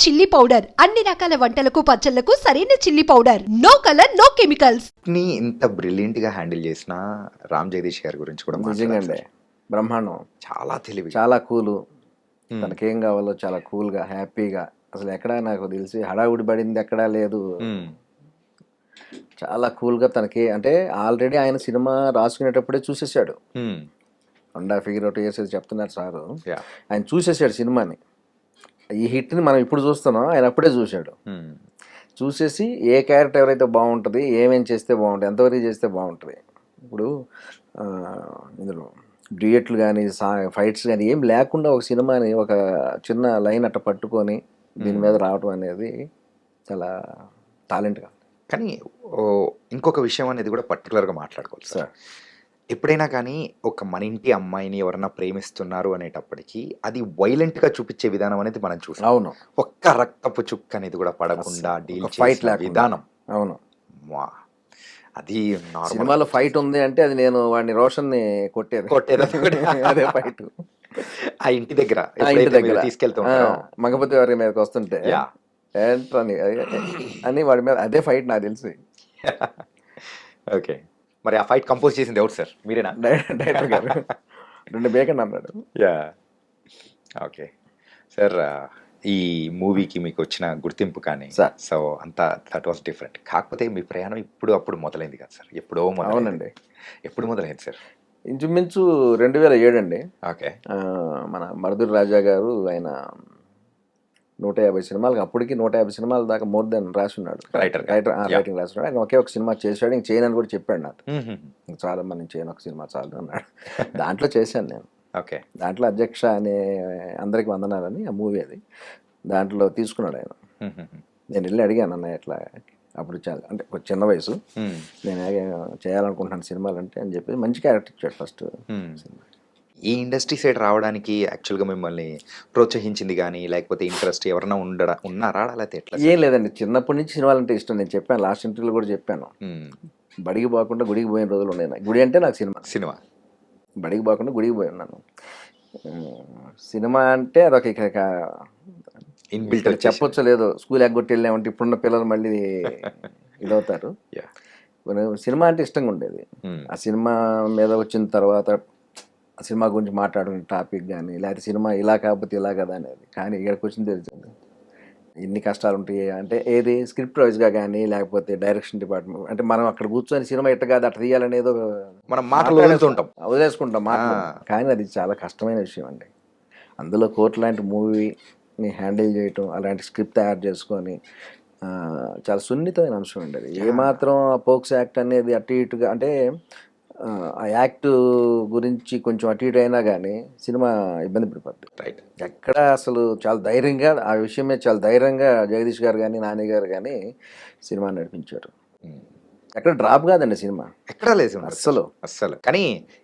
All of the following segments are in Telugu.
చిల్లీ పౌడర్ అన్ని రకాల వంటలకు పచ్చళ్లకు సరైన chilli powder. No colour no chemicals. ని ఇంత బ్రిలియంట్ గా హ్యాండిల్ చేసిన రామ్ జగదీష్ గారి గురించి కూడా నిజంగా మాట్లాడాలి అండి సార్. బ్రహ్మాండం, చాలా తెలివి. చాలా కూలు. తనకేం కావాలో చాలా కూల్గా హ్యాపీగా, అసలు ఎక్కడా నాకు తెలిసి హడావుడి పడింది ఎక్కడా లేదు. చాలా కూల్గా తనకి అంటే ఆల్రెడీ ఆయన సినిమా రాసుకునేటప్పుడే చూసేసాడు. 1.5 years 2 years చెప్తున్నారు సారు. ఆయన చూసేసాడు సినిమాని. ఈ హిట్ని మనం ఇప్పుడు చూస్తున్నాం, ఆయన అప్పుడే చూశాడు. చూసేసి ఏ క్యారెక్టర్ ఎవరైతే బాగుంటుంది, ఏమేం చేస్తే బాగుంటుంది, ఎంతవరకు చేస్తే బాగుంటుంది. ఇప్పుడు ఇందులో డ్యూయట్లు కానీ ఫైట్స్ కానీ ఏం లేకుండా ఒక సినిమాని ఒక చిన్న లైన్ అట్ట పట్టుకొని దీని మీద రావడం అనేది చాలా టాలెంట్గా. కానీ ఇంకొక విషయం అనేది కూడా పర్టికులర్గా మాట్లాడుకోవాలి సార్. ఎప్పుడైనా కానీ ఒక మన ఇంటి అమ్మాయిని ఎవరన్నా ప్రేమిస్తున్నారు అనేటప్పటికీ అది వైలెంట్ గా చూపించే విధానం అనేది మనం చూసాం. అవును, ఒక్క రక్తపు చుక్క అనేది కూడా పడకుండా డీల్ ఫైట్ చేసే విధానం. అవును, అది సినిమాలో ఫైట్ ఉంది అంటే అది నేను వాడిని రోషన్ని కొట్టేది అదే ఫైట్. ఆ ఇంటి దగ్గర తీసుకెళ్తూ మగపతి వారి మీదకి వస్తుంటే ఏంటని అని వాడి మీద అదే ఫైట్ నాకు తెలిసి. ఓకే, మరి ఆ ఫైట్ కంపోజ్ చేసింది ఎవరు సార్? మీరేనా? డైరెక్టర్ గారు 2 బేకండి అన్నాడు. ఓకే సార్, ఈ మూవీకి మీకు వచ్చిన గుర్తింపు కానీ సో అంతా దట్ వాస్ డిఫరెంట్. కాకపోతే మీ ప్రయాణం ఇప్పుడు అప్పుడు మొదలైంది కదా సార్? ఎప్పుడో అవునండి. ఎప్పుడు మొదలైంది సార్? ఇంచుమించు 2007 అండి. ఓకే, మన మరుదురు రాజా గారు ఆయన 150 సినిమాలకు, అప్పటికి 150 సినిమాల దాకా మోర్ దెన్ రాసి ఉన్నాడు. రైటింగ్ రాసి ఉన్నాడు. ఆయన ఒకే ఒక సినిమా చేశాడు, ఇంక చేయను అని కూడా చెప్పాడు నాకు. చాలా మంది చేయను, ఒక సినిమా చాలు అన్నాడు. దాంట్లో చేశాను నేను. ఓకే, దాంట్లో అధ్యక్ష అనే అందరికి వందనాలని ఆ మూవీ అది. దాంట్లో తీసుకున్నాడు ఆయన. నేను వెళ్ళి అడిగాను, అన్న ఎట్లా, అప్పుడు చాలా అంటే కొంచెం చిన్న వయసు, నేను చేయాలనుకుంటున్నాను సినిమాలు అంటే అని చెప్పి మంచి క్యారెక్టర్ ఇచ్చాడు ఫస్ట్ సినిమా. ఈ ఇండస్ట్రీ సైడ్ రావడానికి యాక్చువల్గా మిమ్మల్ని ప్రోత్సహించింది కానీ లేకపోతే ఇంట్రెస్ట్ ఎవరైనా ఉన్నారా లేకపోతే ఎట్లా? ఏం లేదండి, చిన్నప్పటి నుంచి సినిమాలు అంటే ఇష్టం. నేను చెప్పాను, లాస్ట్ ఇంటర్వ్యూలో కూడా చెప్పాను, బడికి పోకుండా గుడికి పోయిన రోజులు ఉన్నాయి. గుడి అంటే నాకు సినిమా. బడికి పోకుండా గుడికి పోయి ఉన్నాను. సినిమా అంటే అదొక చెప్పొచ్చు లేదు, స్కూల్ ఎగ్గొట్టి వెళ్ళామంటే ఇప్పుడున్న పిల్లలు మళ్ళీ ఇదవుతారు. సినిమా అంటే ఇష్టంగా ఉండేది. ఆ సినిమా మీద వచ్చిన తర్వాత ఆ సినిమా గురించి మాట్లాడుకునే టాపిక్ కానీ లేకపోతే సినిమా ఇలా కాకపోతే ఇలా కదా అనేది. కానీ ఇక్కడికి వచ్చింది తెలిసింది ఎన్ని కష్టాలు ఉంటాయి అంటే, ఏది స్క్రిప్ట్ వైజ్గా కానీ లేకపోతే డైరెక్షన్ డిపార్ట్మెంట్ అంటే మనం అక్కడ కూర్చొని సినిమా ఎట్ట కాదు అట్లా తీయాలనేదో మనం వదిలేసుకుంటాం మాట. కానీ అది చాలా కష్టమైన విషయం అండి. అందులో కోర్టు లాంటి మూవీని హ్యాండిల్ చేయటం, అలాంటి స్క్రిప్ట్ తయారు చేసుకొని చాలా సున్నితమైన అంశం అండి అది. ఏమాత్రం పోక్స్ యాక్ట్ అనేది అటు ఇటుగా అంటే ఆ యాక్ట్ గురించి కొంచెం అటు ఇటు అయినా కానీ సినిమా ఇబ్బంది పడిపోద్ది. రైట్, ఎక్కడ అసలు చాలా ధైర్యంగా ఆ విషయమే చాలా ధైర్యంగా జగదీష్ గారు కానీ నాని గారు కానీ సినిమా నడిపించారు. ఎక్కడ డ్రాప్ కాదండి సినిమా, ఎక్కడా లేదు అస్సలు. కానీ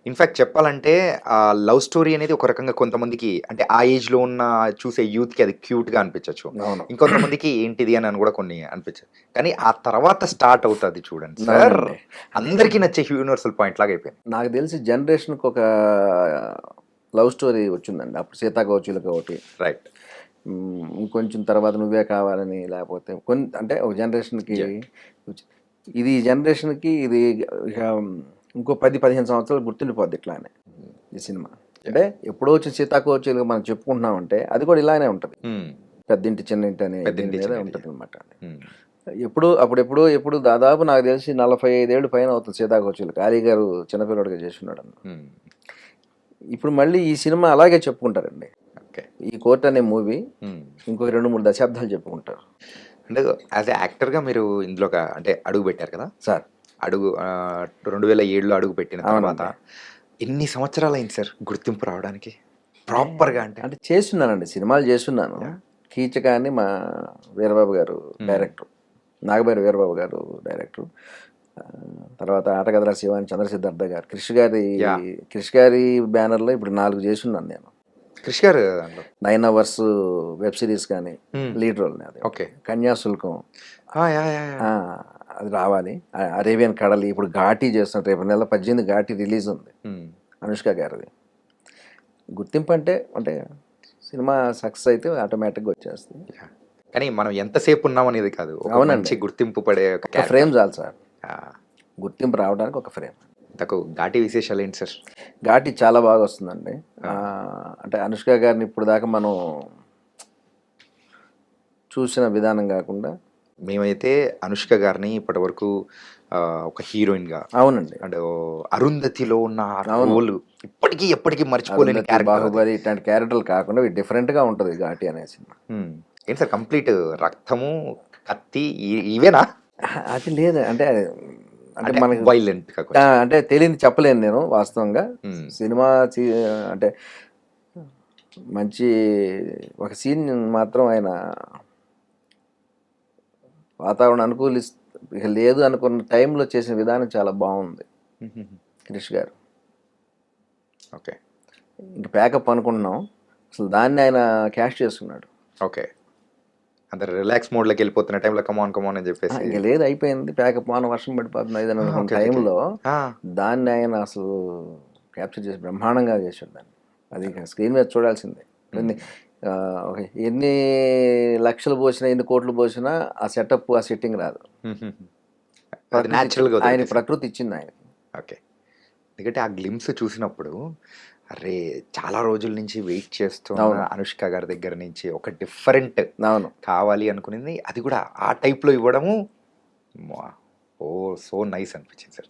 ఇన్ఫాక్ట్ చెప్పాలంటే ఆ లవ్ స్టోరీ అనేది ఒక రకంగా కొంతమందికి అంటే ఆ ఏజ్ లో ఉన్న చూసే యూత్ కి అది క్యూట్ గా అనిపించచ్చు, ఇంకొంతమందికి ఏంటిది అని కూడా కొన్ని అనిపించదు. కానీ ఆ తర్వాత స్టార్ట్ అవుతుంది చూడండి సార్, అందరికీ నచ్చే యూనివర్సల్ పాయింట్ లాగా అయిపోయింది. నాకు తెలిసి జనరేషన్కి ఒక లవ్ స్టోరీ వచ్చిందండి అప్పుడు, సీతాకోచిలక ఒకటి. రైట్, ఇంకొంచెం తర్వాత నువ్వే కావాలని, లేకపోతే కొన్ని అంటే ఒక జనరేషన్కి ఇది జనరేషన్కి ఇది ఇంకో 10-15 సంవత్సరాలు గుర్తుండిపోద్ది ఇట్లానే ఈ సినిమా. అంటే ఎప్పుడో వచ్చిన సీతాకోచిలుగా మనం చెప్పుకుంటున్నామంటే అది కూడా ఇలానే ఉంటుంది, పెద్దింటి చిన్నింటి అనే ఉంటుంది అనమాట. ఎప్పుడు దాదాపు నాకు తెలిసి 45 ఏళ్ళు పైన అవుతుంది సీతాకోచిలుక. అలీ గారు చిన్నపిల్లడిగా చేస్తున్నాడు అన్న. ఇప్పుడు మళ్ళీ ఈ సినిమా అలాగే చెప్పుకుంటారండి. ఈ కోర్ట్ అనే మూవీ ఇంకొక 2-3 దశాబ్దాలు చెప్పుకుంటారు. అంటే యాజ్ ఏ యాక్టర్గా మీరు ఇందులో అంటే అడుగు పెట్టారు కదా సార్, 2007లో అడుగు పెట్టిన తర్వాత ఎన్ని సంవత్సరాలు అయింది సార్ గుర్తింపు రావడానికి ప్రాపర్గా? అంటే చేస్తున్నానండి, సినిమాలు చేస్తున్నాను. కీచకాన్ని మా వీరబాబు గారు డైరెక్టర్, నాగబైరి వీరబాబు గారు డైరెక్టర్. తర్వాత ఆటగదరా శివాని చంద్రసిద్ధార్థ గారు, క్రిష్ గారి బ్యానర్లో ఇప్పుడు 4 చేస్తున్నాను నేను. క్రిష్ గారు 9 hours వెబ్ సిరీస్ కానీ లీడ్ రోల్. ఓకే, కన్యాశుల్కం అది రావాలి. అరేబియన్ కడలి ఇప్పుడు ఘాటీ చేస్తున్నారు, రేపు నెల 18 ఘాటీ రిలీజ్ ఉంది అనుష్క గారిది. గుర్తింపు అంటే సినిమా సక్సెస్ అయితే ఆటోమేటిక్గా వచ్చేస్తుంది. కానీ మనం ఎంతసేపు ఉన్నాం అనేది కాదు, ఒక అవునండి. మంచి గుర్తింపు పడే ఒక ఒక ఫ్రేమ్ చాలు సార్, ఆ, గుర్తింపు రావడానికి ఒక ఫ్రేమ్. ఇంతకు ఘాటి విశేషాలు ఏంటి సార్? ఘాటి చాలా బాగా వస్తుందండి. అంటే అనుష్క గారిని ఇప్పుడు దాకా మనం చూసిన విధానం కాకుండా. మేమైతే అనుష్క గారిని ఇప్పటి వరకు ఒక హీరోయిన్ గా, అవునండి. అంటే అరుంధతిలో ఉన్న అవును. రోల్ ఇప్పటికీ ఎప్పటికీ మర్చిపోలేని అరుంధతి, క్యారెక్టర్. బాహుబలి ఇట్లాంటి క్యారెక్టర్లు కాకుండా డిఫరెంట్గా ఉంటుంది ఘాటి అనే సినిమా. ఏంటి సార్ కంప్లీట్ రక్తము, కత్తి ఇవేనా? అది లేదు అంటే అంటే మనకి వైలెంట్ అంటే తెలియని చెప్పలేను నేను వాస్తవంగా. సినిమా అంటే మంచి ఒక సీన్ మాత్రం ఆయన వాతావరణం లేదు అనుకున్న టైంలో చేసిన విధానం చాలా బాగుంది క్రిష్ గారు. ఓకే, ఇంక ప్యాకప్ అనుకుంటున్నాం, అసలు దాన్ని ఆయన క్యాష్ చేసుకున్నాడు. ఓకే, అందరు రిలాక్స్ మోడ్ లోకి వెళ్ళిపోతున్న టైంలో కమాన్ కమాన్ అని చెప్పేసి ఇంక లేదు, అయిపోయింది ప్యాకప్, మన వర్షం పడిపోతుంది ఇది అని అనుకున్న టైంలో దాన్ని ఆయన అసలు క్యాప్చర్ చేసి బ్రహ్మాండంగా చేశాడు దాన్ని. అది స్క్రీన్ మీద చూడాల్సిందే. ఎన్ని లక్షలు పోసినా, ఎన్ని కోట్లు పోసినా ఆ సెటప్, ఆ సెట్టింగ్ రాదు. ఆయన ప్రకృతి ఇచ్చింది ఆయన. ఓకే, ఎందుకంటే ఆ గ్లిమ్స్ చూసినప్పుడు అరే చాలా రోజుల నుంచి వెయిట్ చేస్తున్న అనుష్క గారి దగ్గర నుంచి ఒక డిఫరెంట్ కావాలి అనుకునేది, అది కూడా ఆ టైప్లో ఇవ్వడము ఓ సో నైస్ అనిపించింది సార్.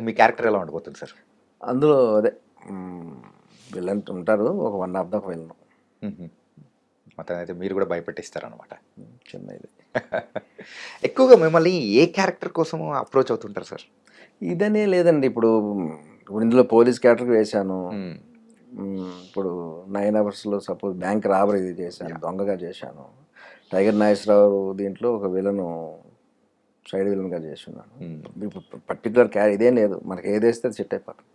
మీ క్యారెక్టర్ ఎలా ఉండబోతుంది సార్ అందులో? అదే విలన్ ఉంటారు, ఒక 1.5 దాకా విలను. మొత్తం అయితే మీరు కూడా భయపెట్టిస్తారనమాట. చిన్న ఇది. ఎక్కువగా మిమ్మల్ని ఏ క్యారెక్టర్ కోసం అప్రోచ్ అవుతుంటారు సార్? ఇదనే లేదండి, ఇప్పుడు ఇందులో పోలీస్ క్యారెక్టర్ వేశాను, ఇప్పుడు 9 అవర్స్లో సపోజ్ బ్యాంక్ రాబరీ చేశాను, దొంగగా చేశాను. టైగర్ నాగేశ్వరరావు దీంట్లో ఒక విలను, సైడ్ విలన్గా చేస్తున్నాను. ఇప్పుడు పర్టికులర్ ఇదేం లేదు, మనకి ఏదేస్తే సెట్ అయిపోతుంది.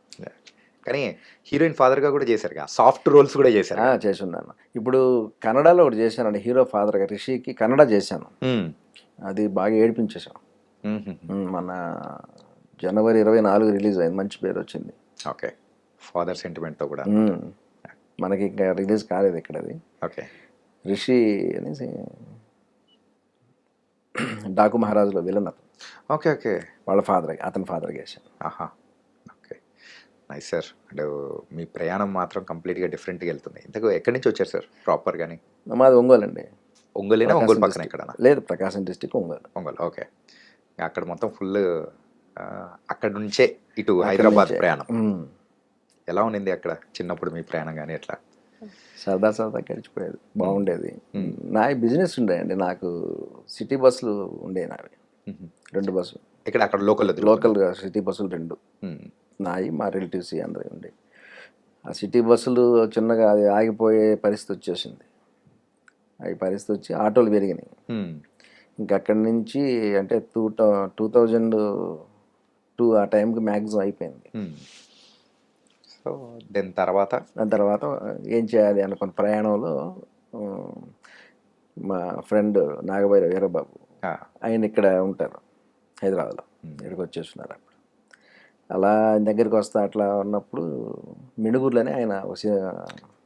కానీ హీరోయిన్ ఫాదర్గా కూడా చేశారు, సాఫ్ట్ రోల్స్ కూడా చేశారు. చేస్తున్నాను. ఇప్పుడు కన్నడలో ఒకటి చేశానండి, హీరో ఫాదర్గా రిషికి కన్నడ చేశాను. అది బాగా ఏడిపించేసాం. మన జనవరి 24 రిలీజ్ అయింది, మంచి పేరు వచ్చింది. ఓకే, ఫాదర్ సెంటిమెంట్తో కూడా మనకి ఇంకా రిలీజ్ కాలేదు ఇక్కడ అది. ఓకే, రిషి అనేసి డాకు మహారాజులో విలన్ అతను. ఓకే ఓకే, వాళ్ళ ఫాదర్, అతని ఫాదర్గా చేశాను. ఆహా, ఓకే, నైస్ సార్. అంటే మీ ప్రయాణం మాత్రం కంప్లీట్గా డిఫరెంట్గా వెళ్తుంది. ఇంతకు ఎక్కడి నుంచి వచ్చారు సార్ ప్రాపర్ కానీ? మాది ఒంగోలు అండి. ఒంగోలేనా? ఒంగోలు పక్కన ఎక్కడ? లేదు, ప్రకాశం డిస్టిక్, ఒంగోలు. ఒంగోలు, ఓకే. అక్కడ మొత్తం ఫుల్ అక్కడ నుంచే ఇటు హైదరాబాద్ ప్రయాణం ఎలా ఉండింది అక్కడ చిన్నప్పుడు మీ ప్రయాణం కానీ? ఎట్లా? సరదా గడిచిపోయేది, బాగుండేది. నా బిజినెస్ ఉండేయండి, నాకు సిటీ బస్సులు ఉండేవి, నావి 2 బస్సులు. ఇక్కడ అక్కడ లోకల్గా సిటీ బస్సులు 2 నాయి, మా రిలేటివ్స్ అందరూ ఉండే. ఆ సిటీ బస్సులు చిన్నగా అది ఆగిపోయే పరిస్థితి వచ్చేసింది. అవి పరిస్థితి వచ్చి ఆటోలు పెరిగినాయి. ఇంకా అక్కడి నుంచి అంటే 2002 ఆ టైంకి మ్యాక్సిమం అయిపోయింది. సో దాని తర్వాత ఏం చేయాలి అనుకున్న ప్రయాణంలో మా ఫ్రెండ్ నాగభైరవ వీరబాబు, ఆయన ఇక్కడ ఉంటారు హైదరాబాద్లో, ఇక్కడికి వచ్చేస్తున్నారు. అప్పుడు అలా దగ్గరికి వస్తా అట్లా ఉన్నప్పుడు మినుగురులోనే ఆయన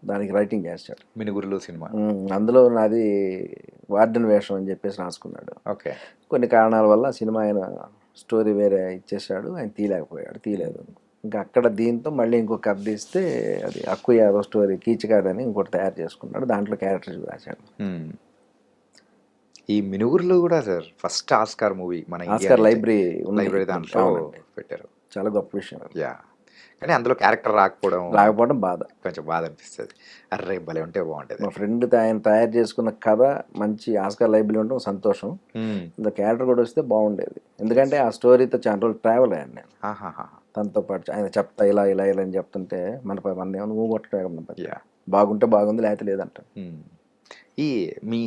దానికి రైటింగ్ చేస్తాడు. మినుగురులో సినిమా, అందులో నాది వార్డెన్ వేషం అని చెప్పేసి రాసుకున్నాడు. ఓకే, కొన్ని కారణాల వల్ల సినిమా ఆయన స్టోరీ వేరే ఇచ్చేసాడు, ఆయన తీయలేదు. ఇంకా అక్కడ దీంతో మళ్ళీ ఇంకొక కథ తీస్తే అది అక్కు యాదవ్ స్టోరీ కీచకాదని ఇంకోటి తయారు చేసుకున్నాడు, దాంట్లో క్యారెక్టర్ రాశాడు. ఈ మినుగురులో కూడా సార్ ఫస్ట్ ఆస్కార్ మూవీ మన ఆస్కార్ లైబ్రరీ దాంట్లో పెట్టారు, చాలా గొప్ప విషయం. యా, కానీ అందులో క్యారెక్టర్ రాకపోవడం కొంచెం బాధ అనిపిస్తుంది. అర్రే భలే ఉంటే బాగుంటుంది. మా ఫ్రెండ్ ఆయన తయారు చేసుకున్న కథ మంచి ఆస్కార్ లైబ్రరీ ఉండడం సంతోషం. ఇంత క్యారెక్టర్ కూడా వస్తే బాగుండేది, ఎందుకంటే ఆ స్టోరీతో చాలా రోజులు ట్రావెల్ అయ్యాను నేను తనతో పాటు. ఆయన చెప్తా ఇలా అని చెప్తుంటే మన ఏమన్నా నువ్వు కొట్టడం బాగుంటే బాగుంది, లేకపోతే లేదంట. ఈ మీ